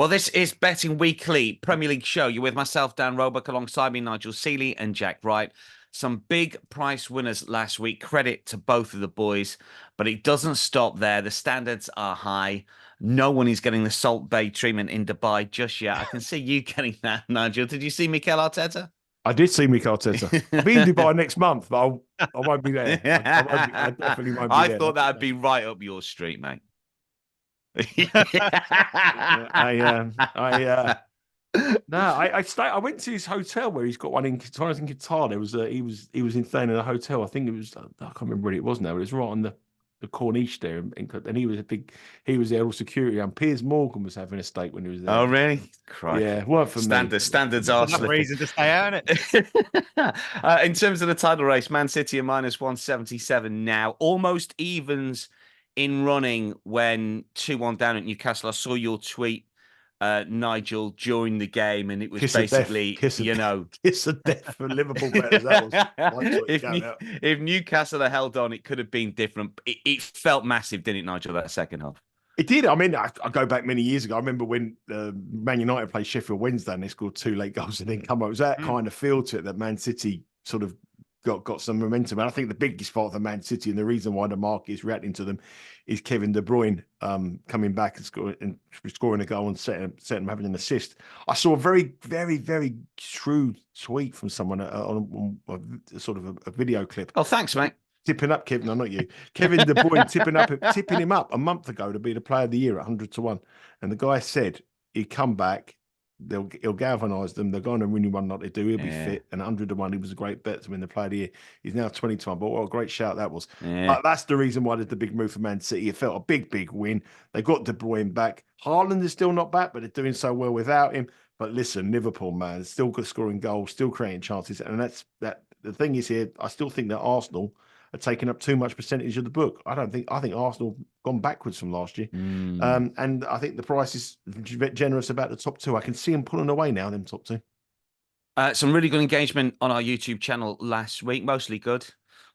Well, this is Betting Weekly Premier League show. You're with myself, Dan Roebuck, alongside me, Nigel Seeley and Jack Wright. Some big price winners last week. Credit to both of the boys, but it doesn't stop there. The standards are high. No one is getting the Salt Bay treatment in Dubai just yet. I can see you getting that, Nigel. Did you see Mikel Arteta? I did see Mikel Arteta. I'll be in Dubai next month, but I won't be there. I won't be, I definitely won't be I there. thought that'd be right up your street, mate. No, I went to his hotel where he's got one in Qatar. I think Qatar. There was he was staying in a hotel. I think it was, I can't remember what it was now, but it was right on the Corniche there, and he was there all security. And Piers Morgan was having a steak when he was there. Oh, really? Crikey. Yeah, weren't for me. Standards are Enough slipping. reason to stay out, isn't it? In terms of the title race, Man City are minus 177 now. Almost evens in running when 2-1 down at Newcastle. I saw your tweet, Nigel, during the game, and it was basically, kiss of death for Liverpool bettors. That was if Newcastle had held on, it could have been different. It felt massive, didn't it, Nigel, that second half? It did. I mean, I go back many years ago. I remember when Man United played Sheffield Wednesday and they scored 2 late goals and then come up. It was that kind of feel to it that Man City sort of got some momentum. And I think the biggest fault of Man City and the reason why the market is reacting to them is Kevin De Bruyne coming back and scoring a goal and setting them having an assist. I saw a very, very, very shrewd tweet from someone on sort of a video clip. Oh, thanks, mate. Tipping up Kevin, no, not you. Kevin De Bruyne tipping him up a month ago to be the player of the year at 100 to 1. And the guy said he'd come back, he'll galvanise them, they're going to win one like they do, he'll be fit, and 100 to 1, he was a great bet to win the player of the year. He's now 20 to 1, but what a great shout that was. But that's the reason why there's the big move for Man City. It felt a big, big win. They got De Bruyne back. Haaland is still not back, but they're doing so well without him. But listen, Liverpool, man, still good scoring goals, still creating chances. And that's the thing is here, I still think that Arsenal are taking up too much percentage of the book. I think Arsenal gone backwards from last year. And I think the price is generous about the top 2. I can see them pulling away now, them top 2. Some really good engagement on our YouTube channel last week, mostly good.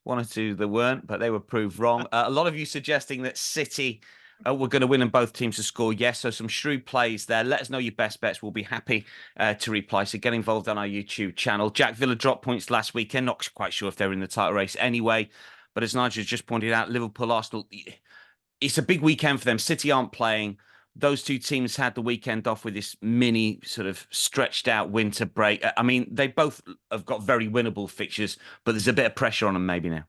1 or 2 that weren't, but they were proved wrong. A lot of you suggesting that City were going to win and both teams to score. Yes, so some shrewd plays there. Let us know your best bets. We'll be happy to reply. So get involved on our YouTube channel. Jack Villa dropped points last weekend. Not quite sure if they're in the title race anyway. But as Nigel just pointed out, Liverpool, Arsenal, it's a big weekend for them. City aren't playing. Those 2 teams had the weekend off with this mini sort of stretched out winter break. I mean, they both have got very winnable fixtures, but there's a bit of pressure on them maybe now.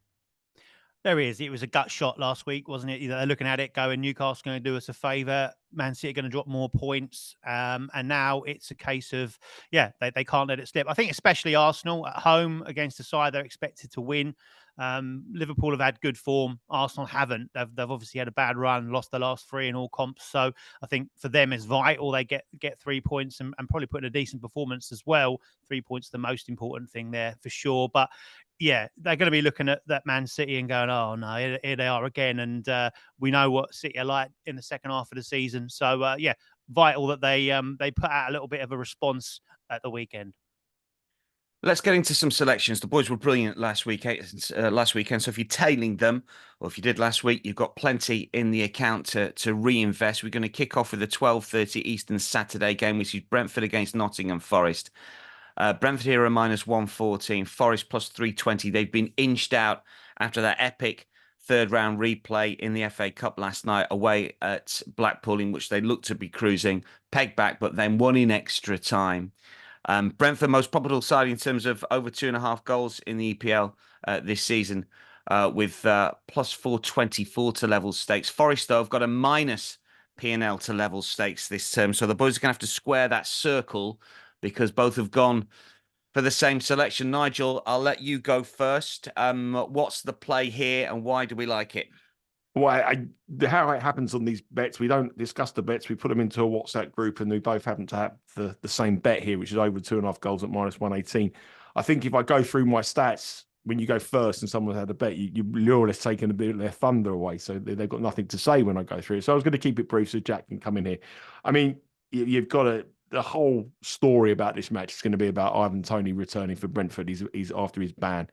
There is. It was a gut shot last week, wasn't it? They're looking at it going, Newcastle going to do us a favour. Man City are going to drop more points. And now it's a case of, they can't let it slip. I think especially Arsenal at home against a side they're expected to win. Liverpool have had good form. Arsenal haven't. They've obviously had a bad run, lost the last 3 in all comps. So I think for them it's vital they get 3 points and probably put in a decent performance as well. 3 points the most important thing there for sure. But they're going to be looking at that Man City and going, oh no, here they are again. And we know what City are like in the second half of the season. So vital that they put out a little bit of a response at the weekend. Let's get into some selections. The boys were brilliant last weekend. So if you're tailing them, or if you did last week, you've got plenty in the account to reinvest. We're going to kick off with the 12:30 Eastern Saturday game, which is Brentford against Nottingham Forest. Brentford here are minus 114, Forest plus 320. They've been inched out after that epic third-round replay in the FA Cup last night away at Blackpool, in which they looked to be cruising, pegged back, but then won in extra time. Brentford, most probable side in terms of over 2.5 goals in the EPL this season, with plus 424 to level stakes. Forest, though, have got a minus P&L to level stakes this term. So the boys are going to have to square that circle because both have gone for the same selection. Nigel, I'll let you go first. What's the play here and why do we like it? Well, how it happens on these bets, we don't discuss the bets. We put them into a WhatsApp group and we both happen to have the same bet here, which is over 2.5 goals at minus 118. I think if I go through my stats, when you go first and someone had a bet, you're more or less taking a bit of their thunder away. So they've got nothing to say when I go through it. So I was going to keep it brief so Jack can come in here. I mean, you've got the whole story about this match is going to be about Ivan Toney returning for Brentford. He's after his ban.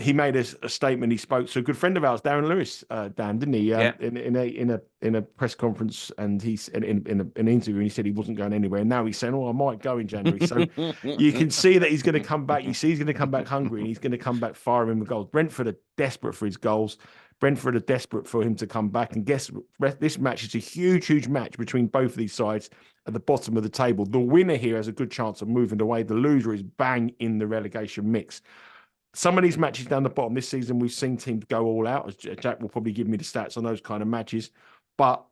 He made a statement. He spoke to a good friend of ours, Darren Lewis, Dan, didn't he? Yeah. In a press conference, and he's in an interview, and he said he wasn't going anywhere. And now he's saying, "Oh, I might go in January." So you can see that he's going to come back. You see, he's going to come back hungry, and he's going to come back firing with goals. Brentford are desperate for his goals. Brentford are desperate for him to come back. And guess this match is a huge, huge match between both of these sides at the bottom of the table. The winner here has a good chance of moving away. The loser is bang in the relegation mix. Some of these matches down the bottom this season, we've seen teams go all out. As Jack will probably give me the stats on those kind of matches. But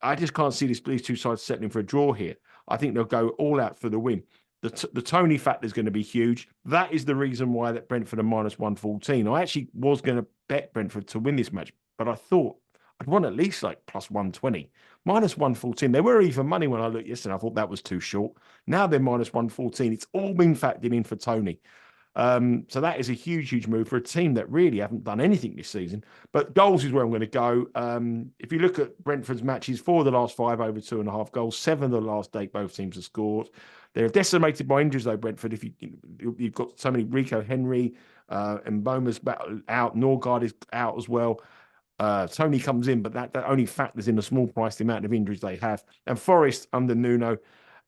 I just can't see these two sides settling for a draw here. I think they'll go all out for the win. The Tony factor is going to be huge. That is the reason why that Brentford are minus 114. I actually was going to bet Brentford to win this match, but I thought I'd want at least like plus 120. Minus 114. They were even money when I looked yesterday. I thought that was too short. Now they're minus 114. It's all been factored in for Tony. So that is a huge, huge move for a team that really haven't done anything this season. But goals is where I'm going to go. If you look at Brentford's matches, 4 of the last 5 over 2.5 goals, 7 of the last 8 both teams have scored. They're decimated by injuries though, Brentford. If you've got so many, Rico Henry and Boma's out, Norgard is out as well. Tony comes in, but that only factors in the small price, the amount of injuries they have. And Forest under Nuno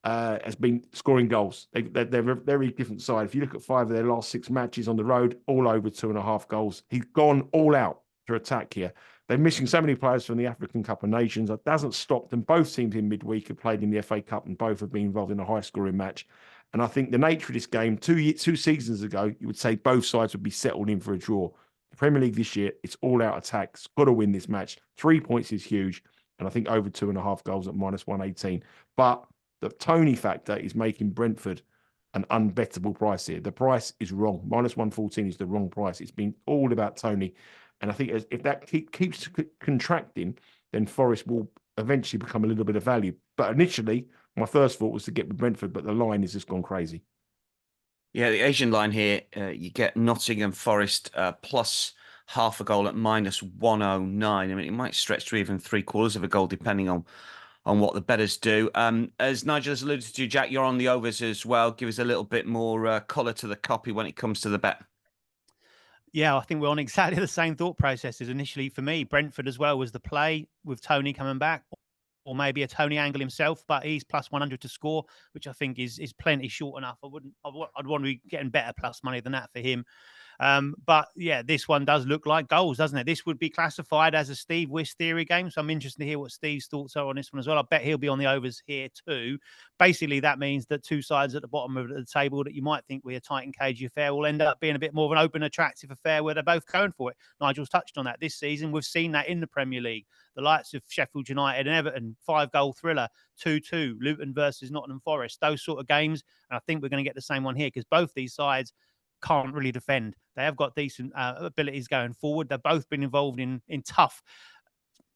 has been scoring goals. They're a very different side. If you look at 5 of their last 6 matches on the road, all over 2.5 goals. He's gone all out to attack here. They're missing so many players from the African Cup of Nations. That doesn't stop them. Both teams in midweek have played in the FA Cup and both have been involved in a high-scoring match. And I think the nature of this game, two seasons ago, you would say both sides would be settled in for a draw. The Premier League this year, it's all-out attacks. Got to win this match. 3 points is huge. And I think over 2.5 goals at minus 118. But the Tony factor is making Brentford an unbettable price here. The price is wrong. Minus 114 is the wrong price. It's been all about Tony. And I think if that keeps contracting, then Forest will eventually become a little bit of value. But initially, my first thought was to get with Brentford, but the line has just gone crazy. Yeah, the Asian line here, you get Nottingham Forest plus half a goal at minus 109. I mean, it might stretch to even 3/4 of a goal, depending on what the bettors do. As Nigel has alluded to, Jack, you're on the overs as well. Give us a little bit more colour to the copy when it comes to the bet. Yeah, I think we're on exactly the same thought processes. Initially, for me, Brentford as well was the play with Tony coming back, or maybe a Tony angle himself, but he's plus 100 to score, which I think is plenty short enough. I'd want to be getting better plus money than that for him. But yeah, this one does look like goals, doesn't it? This would be classified as a Steve Wiss theory game. So I'm interested to hear what Steve's thoughts are on this one as well. I bet he'll be on the overs here too. Basically, that means that 2 sides at the bottom of the table that you might think were a tight and cagey affair will end up being a bit more of an open, attractive affair where they're both going for it. Nigel's touched on that this season. We've seen that in the Premier League. The likes of Sheffield United and Everton, 5-goal thriller, 2-2, Luton versus Nottingham Forest, those sort of games. And I think we're going to get the same one here because both these sides can't really defend. They have got decent abilities going forward. They've both been involved in tough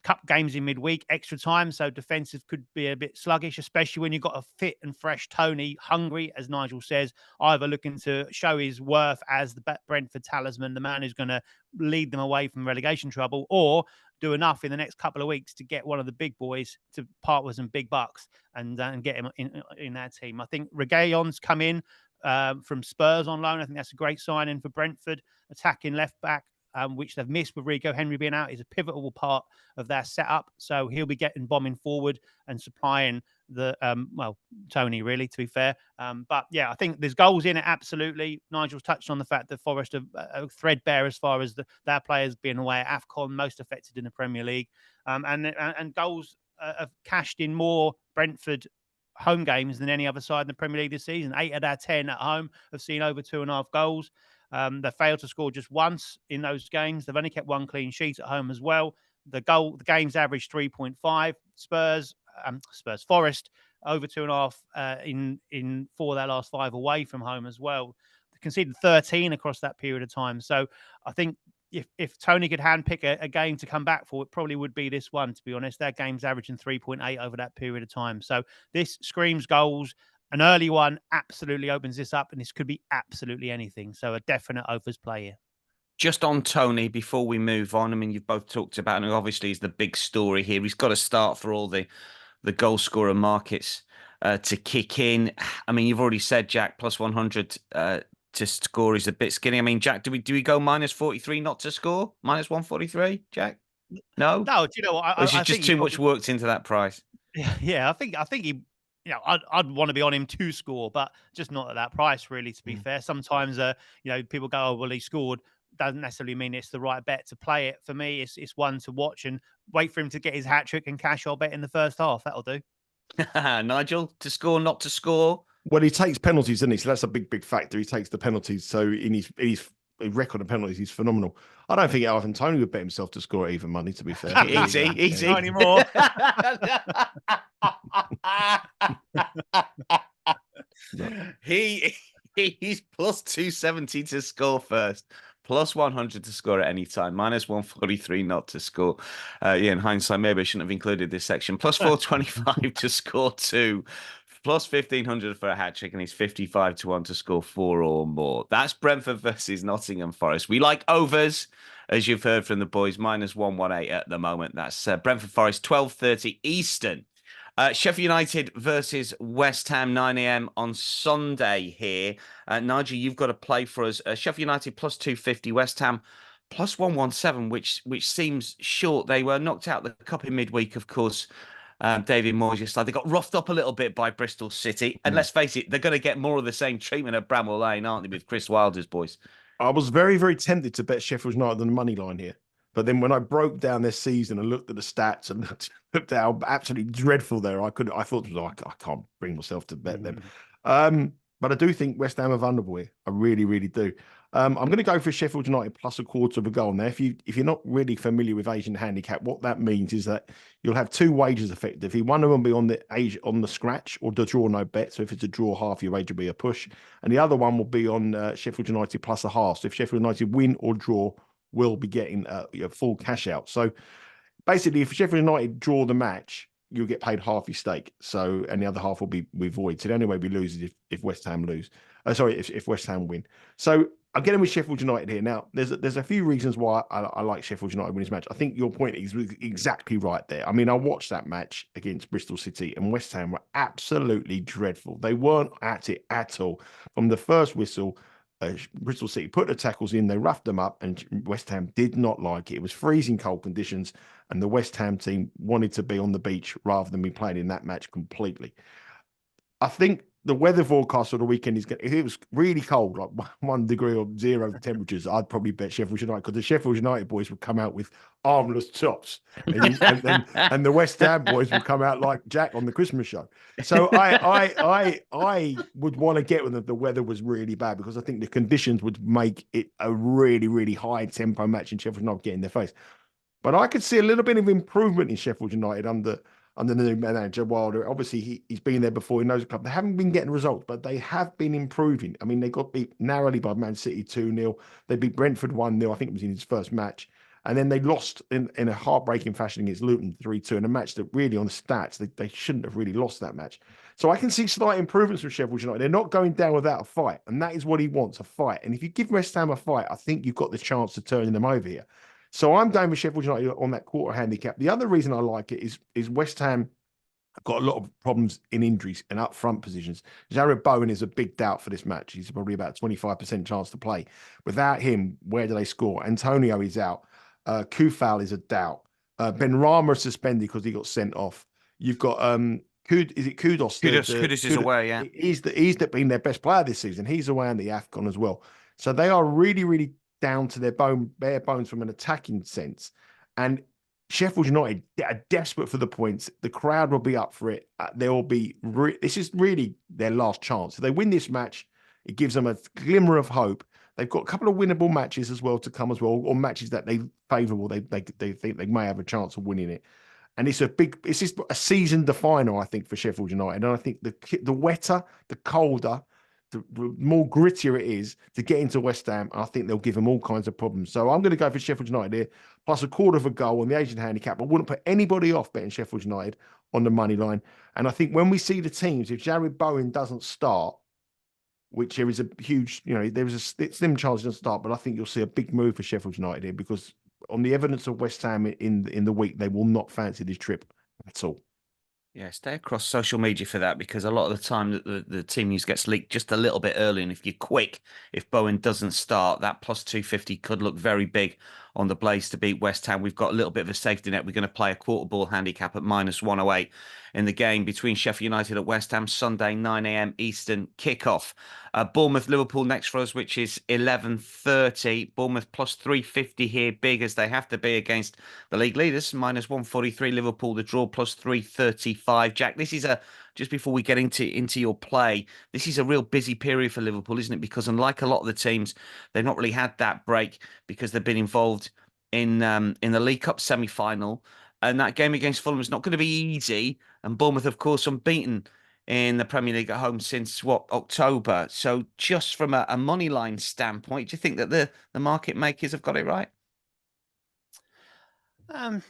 cup games in midweek, extra time. So defensive could be a bit sluggish, especially when you've got a fit and fresh Tony, hungry, as Nigel says, either looking to show his worth as the Brentford talisman, the man who's going to lead them away from relegation trouble, or do enough in the next couple of weeks to get one of the big boys to part with some big bucks and get him in their team. I think Reguilon's come in from Spurs on loan. I think that's a great signing for Brentford. Attacking left back, which they've missed with Rico Henry being out, is a pivotal part of their setup. So he'll be getting bombing forward and supplying the Tony, really, to be fair. But yeah, I think there's goals in it, absolutely. Nigel's touched on the fact that Forest are threadbare as far as their players being away at AFCON, most affected in the Premier League. And goals have cashed in more Brentford home games than any other side in the Premier League this season. 8 out of 10 at home have seen over 2.5 goals. They failed to score just once in those games. They've only kept 1 clean sheet at home as well. The game's average 3.5. Forest over 2.5 in 4 of their last 5 away from home as well. They conceded 13 across that period of time. So I think if Tony could handpick a game to come back for, it probably would be this one, to be honest. Their game's averaging 3.8 over that period of time. So this screams goals. An early one absolutely opens this up, and this could be absolutely anything. So a definite overs play here. Just on Tony, before we move on, I mean, you've both talked about, and obviously he's the big story here. He's got to start for all the goal scorer markets to kick in. I mean, you've already said, Jack, plus 100 to score is a bit skinny. I mean, Jack, do we go -43 not to score? -143, Jack? No? No, do you know what? Or is it I just think too much worked into that price? Yeah, I think he, I'd want to be on him to score, but just not at that price, really. To be fair, sometimes, people go, "Oh, well, he scored." Doesn't necessarily mean it's the right bet to play it. For me, it's one to watch and wait for him to get his hat trick and cash our bet in the first half. That'll do. Nigel, to score, not to score. Well, he takes penalties, doesn't he? So that's a big factor. He takes the penalties. So in his record of penalties, he's phenomenal. I don't think Ivan Toney would bet himself to score even money, to be fair. Easy. Not anymore. He's +270 to score first, +100 to score at any time, -143 not to score. In hindsight, maybe I shouldn't have included this section. +425 to score 2, +1500 for a hat trick, and he's 55 to 1 to score 4 or more. That's Brentford versus Nottingham Forest. We like overs, as you've heard from the boys, -118 at the moment. That's Brentford Forest, 12:30 Eastern. Sheffield United versus West Ham, 9 a.m. on Sunday here. Nigel, you've got a play for us. Sheffield United +250, West Ham +117, which seems short. They were knocked out the cup in midweek, of course. David Moyes' side. They got roughed up a little bit by Bristol City. And let's face it, they're going to get more of the same treatment at Bramall Lane, aren't they, with Chris Wilder's boys? I was very, very tempted to bet Sheffield United on the money line here. But then when I broke down their season and looked at the stats and looked at how absolutely dreadful they are, I thought, I can't bring myself to bet them. But I do think West Ham are vulnerable here. I really, really do. I'm going to go for Sheffield United +1/4 of a goal. Now, if you're not really familiar with Asian handicap, what that means is that you'll have two wagers effectively. One of them will be on the scratch or the draw no bet. So if it's a draw half, your wager will be a push, and the other one will be on Sheffield United +1/2. So if Sheffield United win or draw, we'll be getting a full cash out. So basically, if Sheffield United draw the match, you'll get paid half your stake. So, and the other half will be void. So the only way we lose is if West Ham lose. If West Ham win. So I'm getting with Sheffield United here. Now, there's a few reasons why I like Sheffield United win this match. I think your point is exactly right there. I mean, I watched that match against Bristol City, and West Ham were absolutely dreadful. They weren't at it at all. From the first whistle, Bristol City put the tackles in, they roughed them up, and West Ham did not like it. It was freezing cold conditions, and the West Ham team wanted to be on the beach rather than be playing in that match completely. I think the weather forecast for the weekend is if it was really cold, like 1 degree or 0 temperatures, I'd probably bet Sheffield United, because the Sheffield United boys would come out with armless tops, and the West Ham boys would come out like Jack on the Christmas show. So I would want to get with them if the weather was really bad, because I think the conditions would make it a really, really high tempo match and Sheffield United get in their face. But I could see a little bit of improvement in Sheffield United under the new manager Wilder. Obviously, he's been there before. He knows the club. They haven't been getting results, but they have been improving. I mean, they got beat narrowly by Man City 2-0. They beat Brentford 1-0. I think it was in his first match. And then they lost in a heartbreaking fashion against Luton 3-2 in a match that really, on the stats, they shouldn't have really lost that match. So I can see slight improvements from Sheffield United. They're not going down without a fight. And that is what he wants, a fight. And if you give West Ham a fight, I think you've got the chance of turning them over here. So I'm going with Sheffield United on that quarter handicap. The other reason I like it is West Ham have got a lot of problems in injuries and up front positions. Jared Bowen is a big doubt for this match. He's probably about 25% chance to play. Without him, where do they score? Antonio is out. Kufal is a doubt. Ben Rama is suspended because he got sent off. You've got is it Kudos? Kudos is away, yeah. He's been their best player this season. He's away on the AFCON as well. So they are really, really down to their bare bones from an attacking sense. And Sheffield United are desperate for the points. The crowd will be up for it. This is really their last chance. If they win this match, it gives them a glimmer of hope. They've got a couple of winnable matches as well to come as well, or matches that they favourable. They think they may have a chance of winning it. And it's just a season definer, I think, for Sheffield United. And I think the wetter, the colder, the more grittier it is to get into West Ham, I think they'll give them all kinds of problems. So I'm going to go for Sheffield United here, +1/4 of a goal on the Asian handicap. I wouldn't put anybody off betting Sheffield United on the money line. And I think when we see the teams, if Jared Bowen doesn't start, which there is a huge, there is a slim chance he doesn't start, but I think you'll see a big move for Sheffield United here, because on the evidence of West Ham in the week, they will not fancy this trip at all. Yeah, stay across social media for that, because a lot of the time that the team news gets leaked just a little bit early. And if you're quick, if Bowen doesn't start, that plus 250 could look very big on the Blaze to beat West Ham. We've got a little bit of a safety net. We're going to play a quarter ball handicap at minus 108 in the game between Sheffield United and West Ham, Sunday, 9 a.m. Eastern kickoff. Bournemouth, Liverpool next for us, which is 11:30. Bournemouth plus 350 here, big as they have to be against the league leaders, minus 143. Liverpool, the draw, plus 335. Jack, this is just before we get into your play, this is a real busy period for Liverpool, isn't it? Because unlike a lot of the teams, they've not really had that break because they've been involved in the League Cup semi-final. And that game against Fulham is not going to be easy. And Bournemouth, of course, unbeaten in the Premier League at home since October. So just from a money line standpoint, do you think that the market makers have got it right?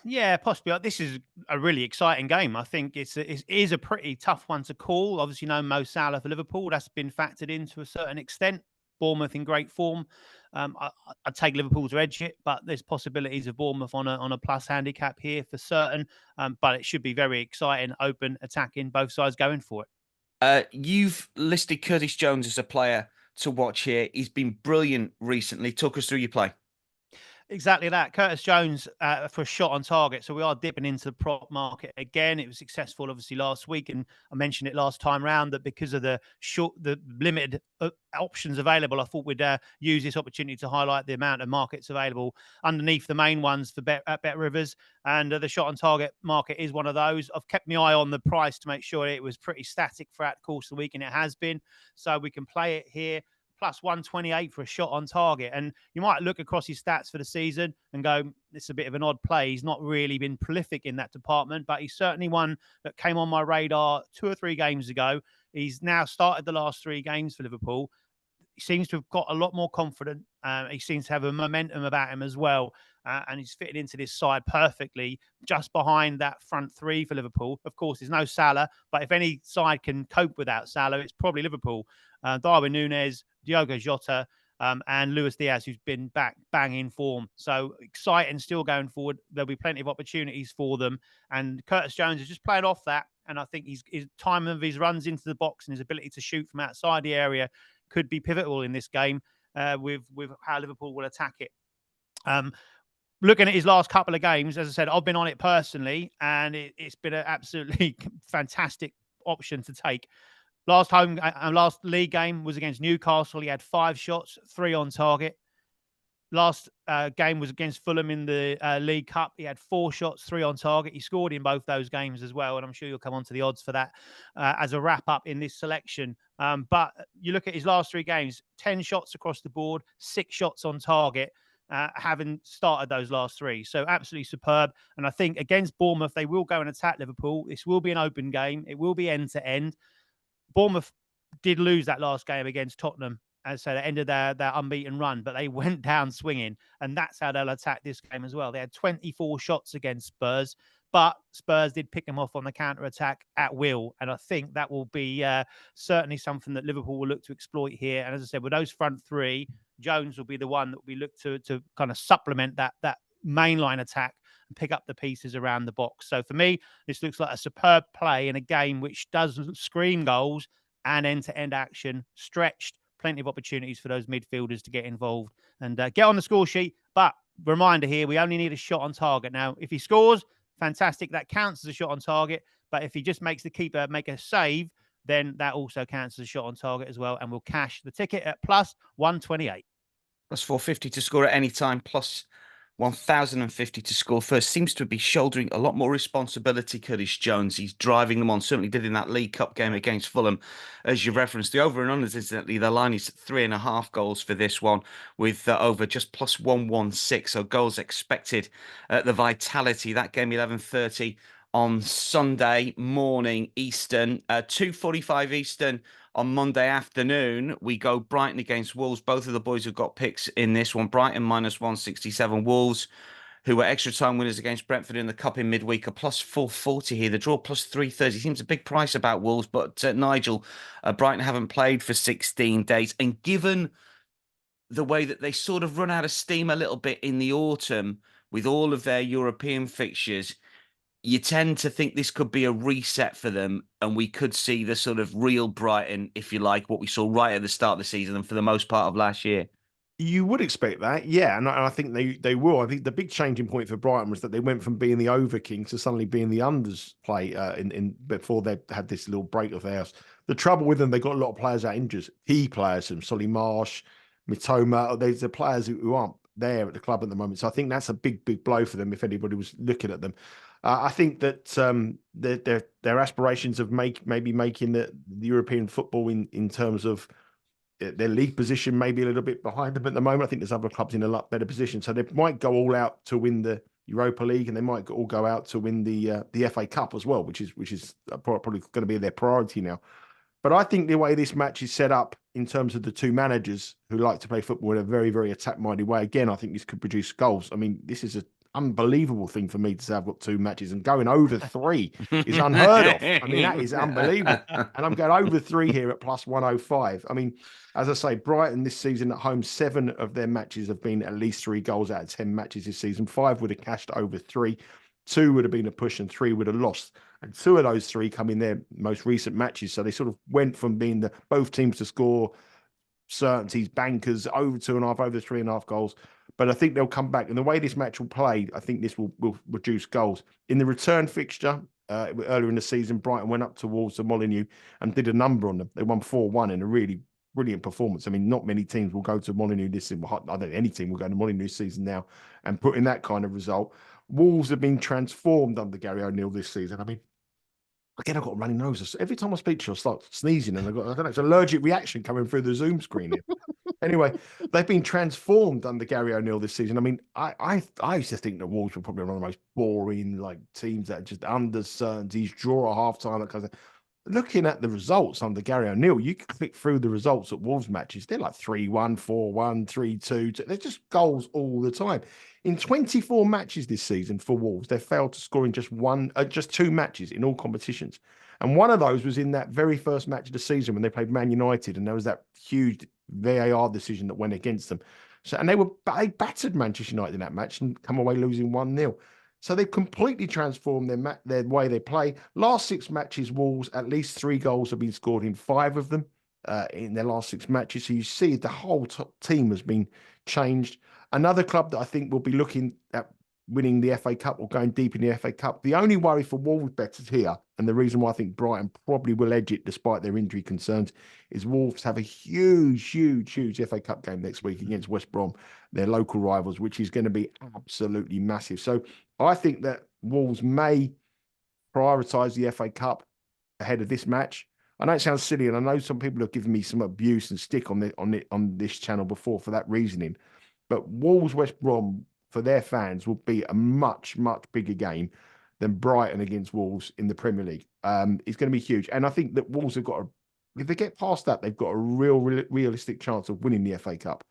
Yeah, possibly. This is a really exciting game. I think it is a pretty tough one to call. Obviously, no Mo Salah for Liverpool. That's been factored in to a certain extent. Bournemouth in great form. I'd take Liverpool to edge it, but there's possibilities of Bournemouth on a plus handicap here for certain. But it should be very exciting, open, attacking, both sides going for it. You've listed Curtis Jones as a player to watch here. He's been brilliant recently. Talk us through your play. Exactly that. Curtis Jones for a shot on target. So we are dipping into the prop market again. It was successful, obviously, last week, and I mentioned it last time round that because of the limited options available, I thought we'd use this opportunity to highlight the amount of markets available underneath the main ones for Bet Rivers, and the shot on target market is one of those. I've kept my eye on the price to make sure it was pretty static throughout the course of the week, and it has been. So we can play it here. Plus 128 for a shot on target. And you might look across his stats for the season and go, it's a bit of an odd play. He's not really been prolific in that department, but he's certainly one that came on my radar 2 or 3 games ago. He's now started the last 3 games for Liverpool. He seems to have got a lot more confident. He seems to have a momentum about him as well. And he's fitted into this side perfectly, just behind that front 3 for Liverpool. Of course, there's no Salah, but if any side can cope without Salah, it's probably Liverpool. Darwin Núñez, Diogo Jota, and Luis Diaz, who's been back bang in form. So exciting still going forward. There'll be plenty of opportunities for them. And Curtis Jones is just playing off that. And I think his time of his runs into the box and his ability to shoot from outside the area could be pivotal in this game with how Liverpool will attack it. Looking at his last couple of games, as I said, I've been on it personally, and it's been an absolutely fantastic option to take. Last league game was against Newcastle. He had 5 shots, 3 on target. Last game was against Fulham in the League Cup. He had 4 shots, 3 on target. He scored in both those games as well, and I'm sure you'll come on to the odds for that as a wrap-up in this selection. But you look at his last 3 games, 10 shots across the board, 6 shots on target, having started those last 3. So absolutely superb. And I think against Bournemouth, they will go and attack Liverpool. This will be an open game. It will be end-to-end. Bournemouth did lose that last game against Tottenham, as I said, it ended their unbeaten run, but they went down swinging, and that's how they'll attack this game as well. They had 24 shots against Spurs, but Spurs did pick them off on the counter-attack at will, and I think that will be certainly something that Liverpool will look to exploit here. And as I said, with those front 3, Jones will be the one that will be looked to kind of supplement that mainline attack and pick up the pieces around the box. So for me, this looks like a superb play in a game which does scream goals and end-to-end action, stretched, plenty of opportunities for those midfielders to get involved and get on the score sheet. But reminder here, we only need a shot on target. Now, if he scores, fantastic. That counts as a shot on target. But if he just makes the keeper make a save, then that also counts as a shot on target as well. And we'll cash the ticket at plus 128. Plus 450 to score at any time, plus 1,050 to score first. Seems to be shouldering a lot more responsibility, Curtis Jones. He's driving them on, certainly did in that League Cup game against Fulham. As you referenced, the over and unders, incidentally, the line is 3.5 goals for this one, with over just plus 116. So goals expected at the Vitality. That game 11:30 on Sunday morning Eastern, 2:45 Eastern. On Monday afternoon, we go Brighton against Wolves. Both of the boys have got picks in this one. Brighton minus 167. Wolves, who were extra time winners against Brentford in the Cup in midweek, are plus 440 here. The draw plus 330. Seems a big price about Wolves, but Nigel, Brighton haven't played for 16 days. And given the way that they sort of run out of steam a little bit in the autumn with all of their European fixtures, you tend to think this could be a reset for them, and we could see the sort of real Brighton, if you like, what we saw right at the start of the season and for the most part of last year. You would expect that, yeah, and I think they will. I think the big changing point for Brighton was that they went from being the over kings to suddenly being the unders play in before they had this little break of theirs. The trouble with them, they got a lot of players out injured, key players, some Solly Marsh, Mitoma. There's the players who aren't there at the club at the moment. So I think that's a big blow for them if anybody was looking at them. I think that their aspirations of maybe making the European football in terms of their league position maybe a little bit behind them at the moment. I think there's other clubs in a lot better position. So they might go all out to win the Europa League, and they might all go out to win the FA Cup as well, which is probably going to be their priority now. But I think the way this match is set up in terms of the two managers who like to play football in a very, very attack-minded way, again, I think this could produce goals. I mean, this is an unbelievable thing for me to say I've got two matches, and going over 3 is unheard of. I mean, that is unbelievable. And I'm going over 3 here at plus 105. I mean, as I say, Brighton this season at home, 7 of their matches have been at least 3 goals out of 10 matches this season. 5 would have cashed over 3. 2 would have been a push and 3 would have lost. And 2 of those 3 come in their most recent matches. So they sort of went from being both teams to score certainties, bankers, over 2.5, over 3.5 goals. But I think they'll come back. And the way this match will play, I think this will reduce goals. In the return fixture, earlier in the season, Brighton went up towards the Molineux and did a number on them. They won 4-1 in a really brilliant performance. I mean, not many teams will go to Molineux this season. I don't think any team will go to Molineux this season now and put in that kind of result. Wolves have been transformed under Gary O'Neill this season. I mean, again, I've got a runny nose. Every time I speak to you, I start sneezing, and I don't know, it's an allergic reaction coming through the Zoom screen here. Anyway, they've been transformed under Gary O'Neill this season. I mean, I used to think the Wolves were probably one of the most boring teams that are just under certainties, draw a half time, that kind of thing. Looking at the results under Gary O'Neill, you can click through the results at Wolves matches. They're like 3-1, 4-1, 3-2. They're just goals all the time. In 24 matches this season for Wolves, they failed to score in just 2 matches in all competitions. And one of those was in that very first match of the season when they played Man United, and there was that huge VAR decision that went against them. So, and they battered Manchester United in that match and come away losing 1-0. So they've completely transformed their way they play. Last 6 matches, Wolves, at least 3 goals have been scored in 5 of them in their last 6 matches. So you see the whole team has been changed. Another club that I think will be looking at winning the FA Cup or going deep in the FA Cup. The only worry for Wolves bettors here, and the reason why I think Brighton probably will edge it despite their injury concerns, is Wolves have a huge FA Cup game next week against West Brom, their local rivals, which is going to be absolutely massive. So I think that Wolves may prioritise the FA Cup ahead of this match. I know it sounds silly, and I know some people have given me some abuse and stick on this channel before for that reasoning, but Wolves West Brom for their fans will be a much bigger game than Brighton against Wolves in the Premier League. It's going to be huge, and I think that Wolves have got if they get past that, they've got a realistic chance of winning the FA Cup.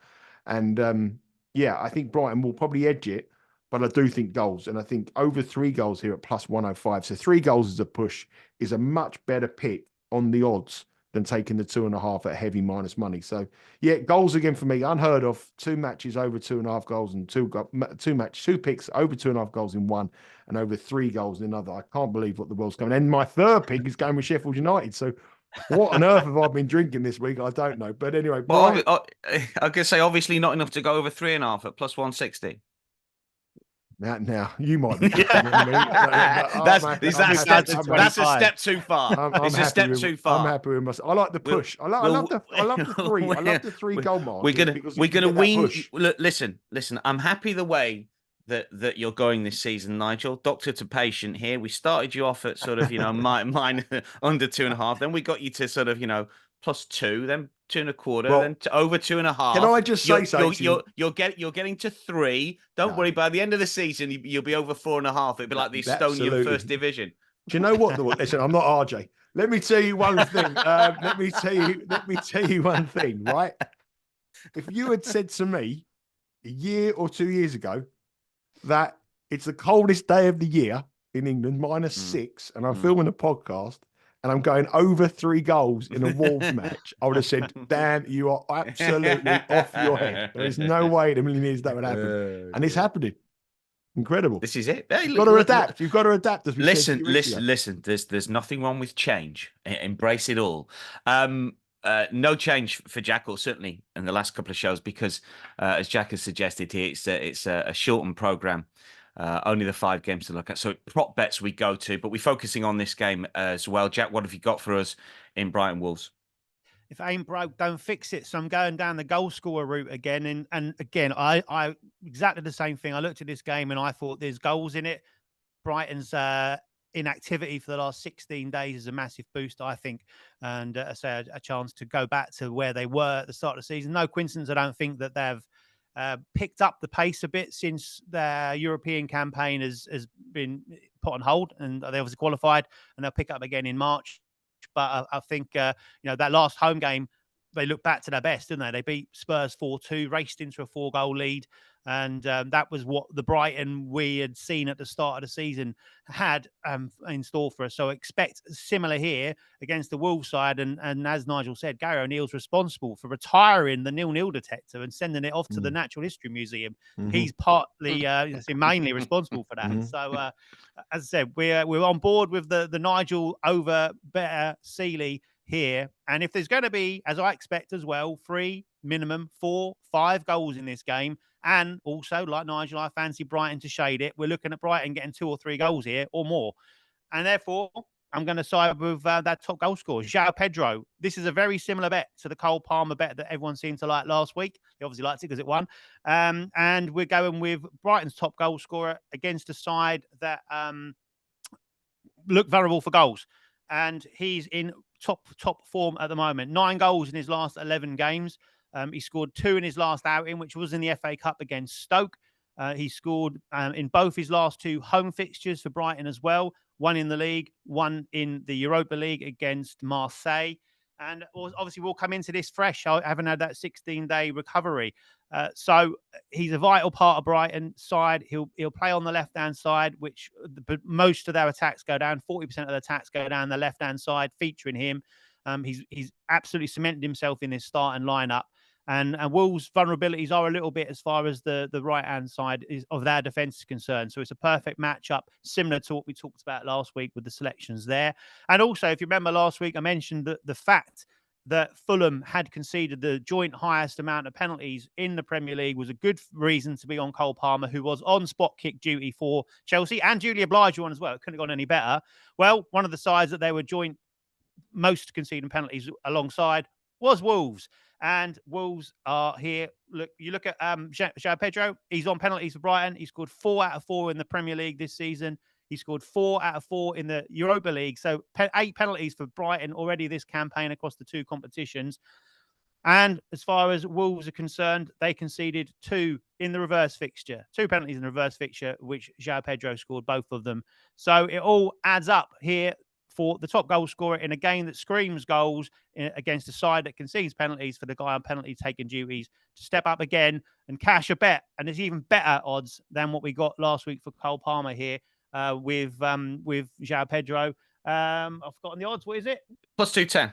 And I think Brighton will probably edge it, but I do think goals, and I think over 3 goals here at plus 105. So 3 goals as a push is a much better pick on the odds than taking the 2.5 at heavy minus money. So yeah, goals again for me, unheard of. 2 matches over 2.5 goals, and 2 picks over 2.5 goals in one, and over 3 goals in another. I can't believe what the world's going. And my third pick is going with Sheffield United. So what on earth have I been drinking this week? I don't know. But anyway, well, I could say obviously not enough to go over 3.5 at plus 160. Now you might be. That's a step too far. It's a step too far. I'm happy with myself. I like the push. I love the 3. I love the 3 goal mark. We're gonna win. Listen. I'm happy the way that you're going this season, Nigel. Doctor to patient here. We started you off at sort of mine under 2.5. Then we got you to sort of plus 2, then 2.25, then over 2.5. Can I just say something? You're getting to 3. Don't worry. By the end of the season, you'll be over 4.5. It'll be like the Estonian First Division. Do you know what? Listen, I'm not RJ. Let me tell you one thing. Let me tell you one thing. Right? If you had said to me a year or 2 years ago that it's the coldest day of the year in England, -6, and I'm filming a podcast, and I'm going over 3 goals in a Wolves match, I would have said, Dan, you are absolutely off your head. There is no way in a million years that would happen. And it's happening. Incredible. This is it. Hey, You've got to adapt. You've got to adapt. As we said listen, 2 weeks ago. listen. There's nothing wrong with change. Embrace it all. No change for Jackal, certainly in the last couple of shows, because as Jack has suggested here, it's a shortened program. Only the 5 games to look at. So prop bets we go to, but we're focusing on this game as well. Jack, what have you got for us in Brighton Wolves? If it ain't broke, don't fix it. So I'm going down the goal scorer route again. And again, I exactly the same thing. I looked at this game and I thought there's goals in it. Brighton's inactivity for the last 16 days is a massive boost, I think. And I say a chance to go back to where they were at the start of the season. No coincidence, I don't think that they've picked up the pace a bit since their European campaign has been put on hold, and they obviously qualified, and they'll pick up again in March. But I think, that last home game, they looked back to their best, didn't they? They beat Spurs 4-2, raced into a 4-goal lead. And that was what the Brighton we had seen at the start of the season had in store for us. So expect similar here against the Wolves side. And as Nigel said, Gary O'Neill's responsible for retiring the 0-0 detector and sending it off to the Natural History Museum. He's partly, mainly responsible for that. So, as I said, we're on board with the Nigel over better Seeley here. And if there's going to be, as I expect as well, 3, minimum 4, 5 goals in this game, and also, like Nigel, I fancy Brighton to shade it. We're looking at Brighton getting 2 or 3 goals here or more. And therefore, I'm going to side with that top goal scorer, João Pedro. This is a very similar bet to the Cole Palmer bet that everyone seemed to like last week. They obviously liked it because it won. And we're going with Brighton's top goal scorer against a side that look vulnerable for goals. And he's in top form at the moment. 9 goals in his last 11 games. He scored 2 in his last outing, which was in the FA Cup against Stoke. He scored in both his last 2 home fixtures for Brighton as well. 1 in the league, 1 in the Europa League against Marseille. And obviously, we'll come into this fresh. I haven't had that 16-day recovery. So he's a vital part of Brighton's side. He'll play on the left-hand side, which most of their attacks go down. 40% of the attacks go down the left-hand side, featuring him. He's absolutely cemented himself in this starting lineup. And Wolves' vulnerabilities are a little bit as far as the right-hand side of their defence is concerned. So it's a perfect matchup, similar to what we talked about last week with the selections there. And also, if you remember last week, I mentioned that the fact that Fulham had conceded the joint highest amount of penalties in the Premier League was a good reason to be on Cole Palmer, who was on spot kick duty for Chelsea, and Julia Obliged one as well. It couldn't have gone any better. Well, one of the sides that they were joint most conceding penalties alongside was Wolves. And Wolves are here. Look, you look at João Pedro. He's on penalties for Brighton. He scored 4 out of 4 in the Premier League this season. He scored 4 out of 4 in the Europa League. So 8 penalties for Brighton already this campaign across the 2 competitions. And as far as Wolves are concerned, they conceded 2 in the reverse fixture. 2 penalties in the reverse fixture, which João Pedro scored both of them. So it all adds up here for the top goal scorer in a game that screams goals against a side that concedes penalties, for the guy on penalty taking duties to step up again and cash a bet. And there's even better odds than what we got last week for Cole Palmer here with João Pedro. I've forgotten the odds. What is it? Plus 210.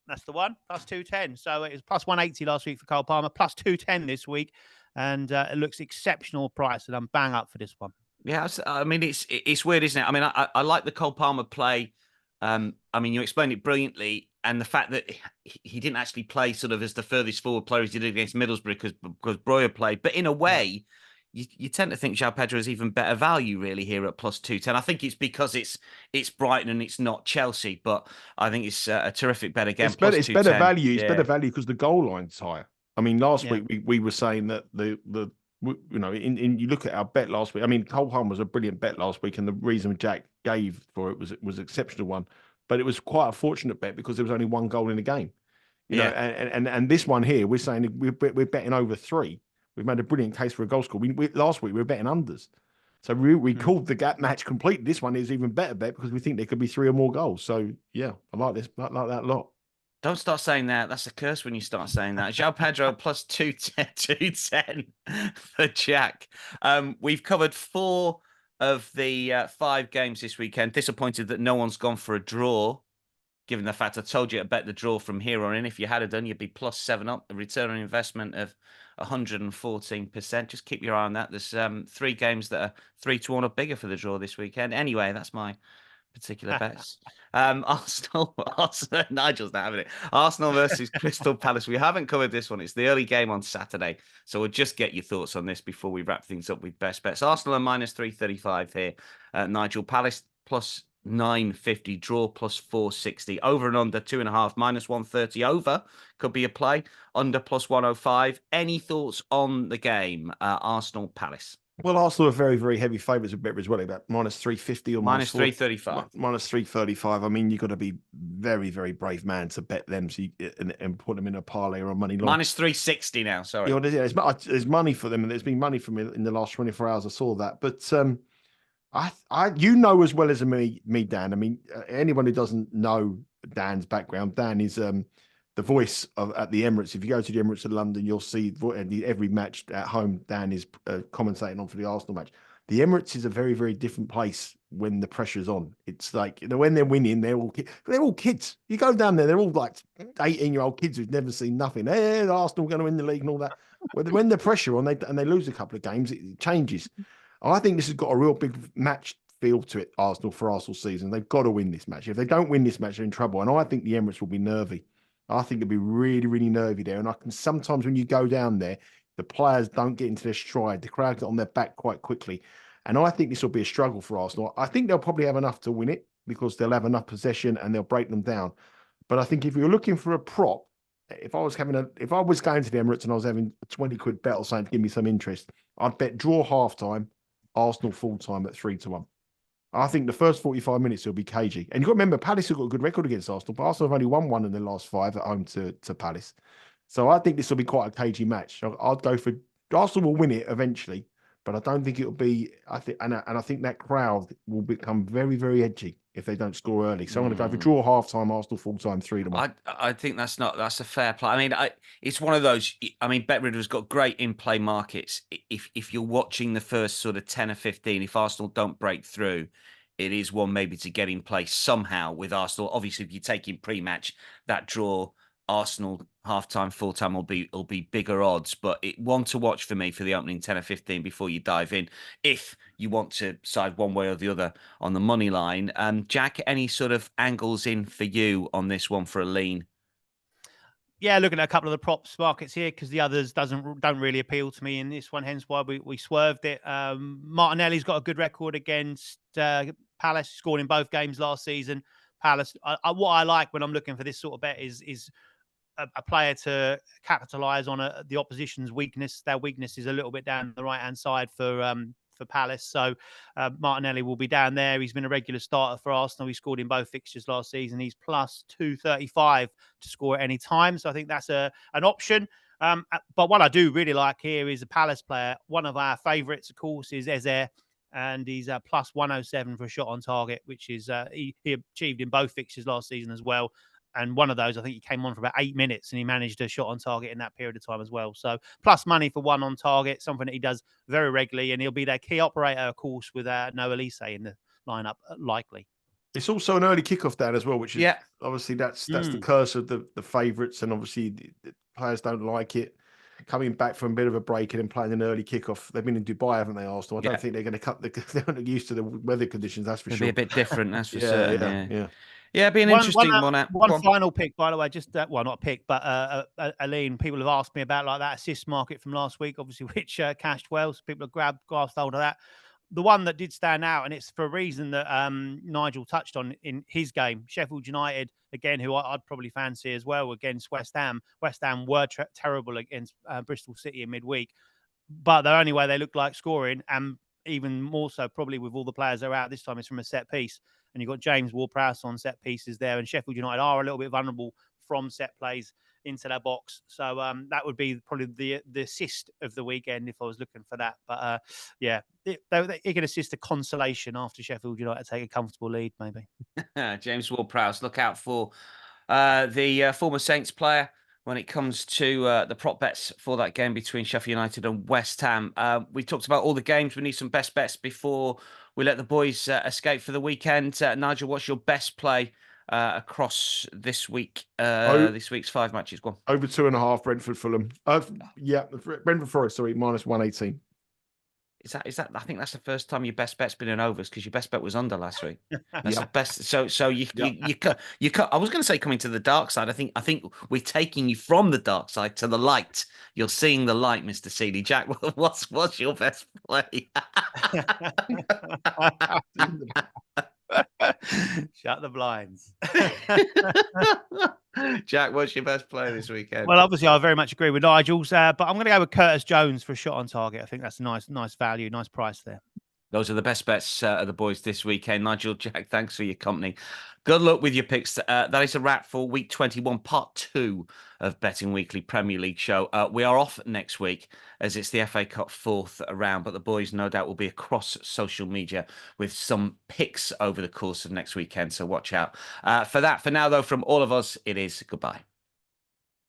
That's the one. Plus 210. So it was plus 180 last week for Cole Palmer, plus 210 this week. And it looks exceptional price. And I'm bang up for this one. Yeah, I mean, it's weird, isn't it? I mean, I like the Cole Palmer play. I mean, you explained it brilliantly, and the fact that he didn't actually play sort of as the furthest forward player as he did against Middlesbrough because Breuer played. But in a way, you tend to think João Pedro is even better value really here at plus 210. I think it's because it's Brighton and it's not Chelsea, but I think it's a terrific bet again. It's better value. It's better value because the goal line's higher. I mean, last week we were saying that you look at our bet last week. I mean, Cole Palmer was a brilliant bet last week, and the reason Jack gave for it was exceptional one. But it was quite a fortunate bet because there was only 1 goal in the game. You know, and this one here, we're saying we're betting over 3. We've made a brilliant case for a goal score. Last week we were betting unders, so we called the gap match complete. This one is even better bet because we think there could be 3 or more goals. So yeah, I like this. I like that a lot. Don't start saying that. That's a curse when you start saying that. João Pedro plus 210 for Jack. We've covered 4 of the 5 games this weekend. Disappointed that no one's gone for a draw, given the fact I told you to bet the draw from here on in. If you had it done, you'd be plus 7 up. The return on investment of 114%. Just keep your eye on that. There's 3 games that are 3-1 or bigger for the draw this weekend. Anyway, that's my particular bets. Arsenal, Nigel's not having it. Arsenal versus Crystal Palace. We haven't covered this one. It's the early game on Saturday. So we'll just get your thoughts on this before we wrap things up with best bets. Arsenal are minus 335 here. Nigel, Palace plus 950, draw plus 460, over and under 2.5, minus 130, over could be a play, under plus 105. Any thoughts on the game? Arsenal Palace. Well, Arsenal are very, very heavy favourites with better as well, about minus 350 or minus 335. Minus 335. I mean, you've got to be very, very brave man to bet them and put them in a parlay or a money line. Minus 360 now, sorry. Yeah, there's money for them, and there's been money for me in the last 24 hours. I saw that. But you know as well as me, Dan. I mean, anyone who doesn't know Dan's background, Dan is the voice at the Emirates. If you go to the Emirates of London, you'll see every match at home. Dan is commentating on for the Arsenal match. The Emirates is a very, very different place when the pressure's on. It's like, when they're winning, they're all kids. You go down there, they're all like 18-year-old kids who've never seen nothing. Hey, Arsenal going to win the league and all that. When the pressure on, they lose a couple of games, it changes. I think this has got a real big match feel to it, Arsenal, for Arsenal season. They've got to win this match. If they don't win this match, they're in trouble. And I think the Emirates will be nervy. I think it'll be really, really nervy there. And sometimes when you go down there, the players don't get into their stride. The crowd get on their back quite quickly. And I think this will be a struggle for Arsenal. I think they'll probably have enough to win it because they'll have enough possession and they'll break them down. But I think if you're looking for a prop, if I was going to the Emirates and I was having a 20 quid bet or something to give me some interest, I'd bet draw half-time, Arsenal full-time at 3-1. I think the first 45 minutes will be cagey. And you've got to remember, Palace have got a good record against Arsenal, but Arsenal have only won 1 in the last 5 at home to Palace. So I think this will be quite a cagey match. I'd go for Arsenal will win it eventually, but I don't think it'll be. I think that crowd will become very, very edgy if they don't score early. So I'm going to go for draw half-time, Arsenal full-time 3-1. I think that's a fair play. I mean, it's one of those. I mean, BetRider's got great in-play markets. If you're watching the first sort of 10 or 15, if Arsenal don't break through, it is one maybe to get in place somehow with Arsenal. Obviously, if you're taking pre-match, that draw Arsenal half-time, full-time will be bigger odds, but one to watch for me for the opening 10 or 15 before you dive in, if you want to side one way or the other on the money line. Jack, any sort of angles in for you on this one for a lean? Yeah, looking at a couple of the props markets here because the others don't really appeal to me in this one, hence why we swerved it. Martinelli's got a good record against Palace, scored in both games last season. Palace, what I like when I'm looking for this sort of bet is a player to capitalise on the opposition's weakness. Their weakness is a little bit down the right-hand side for Palace. So Martinelli will be down there. He's been a regular starter for Arsenal. He scored in both fixtures last season. He's plus 235 to score at any time. So I think that's an option. But what I do really like here is a Palace player. One of our favourites, of course, is Eze. And he's plus 107 for a shot on target, which is he achieved in both fixtures last season as well. And one of those, I think he came on for about 8 minutes and he managed a shot on target in that period of time as well. So plus money for 1 on target, something that he does very regularly. And he'll be their key operator, of course, with Noah Elise in the lineup, likely. It's also an early kickoff, Dan, as well, which is obviously that's the curse of the favourites. And obviously the players don't like it. Coming back from a bit of a break and then playing an early kickoff. They've been in Dubai, haven't they, Arsenal? I don't think they're going to cut they're not used to the weather conditions, that's for sure. It'll be a bit different, that's for certain. Yeah. Yeah, be an interesting one. One final pick, by the way, just well, not a pick, but Aline. People have asked me about like that assist market from last week, obviously, which cashed well. So people have grasped hold of that. The one that did stand out, and it's for a reason that Nigel touched on in his game, Sheffield United, again, who I'd probably fancy as well against West Ham. West Ham were terrible against Bristol City in midweek, but the only way they looked like scoring, and even more so probably with all the players that are out this time, is from a set piece. And you've got James Ward-Prowse on set pieces there, and Sheffield United are a little bit vulnerable from set plays into their box. So that would be probably the assist of the weekend if I was looking for that. But it can assist a consolation after Sheffield United take a comfortable lead, maybe. James Ward-Prowse, look out for the former Saints player when it comes to the prop bets for that game between Sheffield United and West Ham. We talked about all the games. We need some best bets before we let the boys escape for the weekend. Nigel, what's your best play across this week. Oh. This week's 5 matches. Go on. Over 2.5, Brentford, Fulham. Yeah, Brentford Forest, sorry, -118. Is that? I think that's the first time your best bet's been in overs, because your best bet was under last week. That's the best. So you cut. I was going to say coming to the dark side. I think we're taking you from the dark side to the light. You're seeing the light, Mr. Seeley. Jack, what's your best play? Shut the blinds. Jack, what's your best play this weekend? Well, obviously, I very much agree with Nigel's, but I'm going to go with Curtis Jones for a shot on target. I think that's a nice value, nice price there. Those are the best bets of the boys this weekend. Nigel, Jack, thanks for your company. Good luck with your picks. That is a wrap for week 21, part 2 of Betting Weekly Premier League show. We are off next week as it's the FA Cup 4th round, but the boys no doubt will be across social media with some picks over the course of next weekend. So watch out for that. For now, though, from all of us, it is goodbye.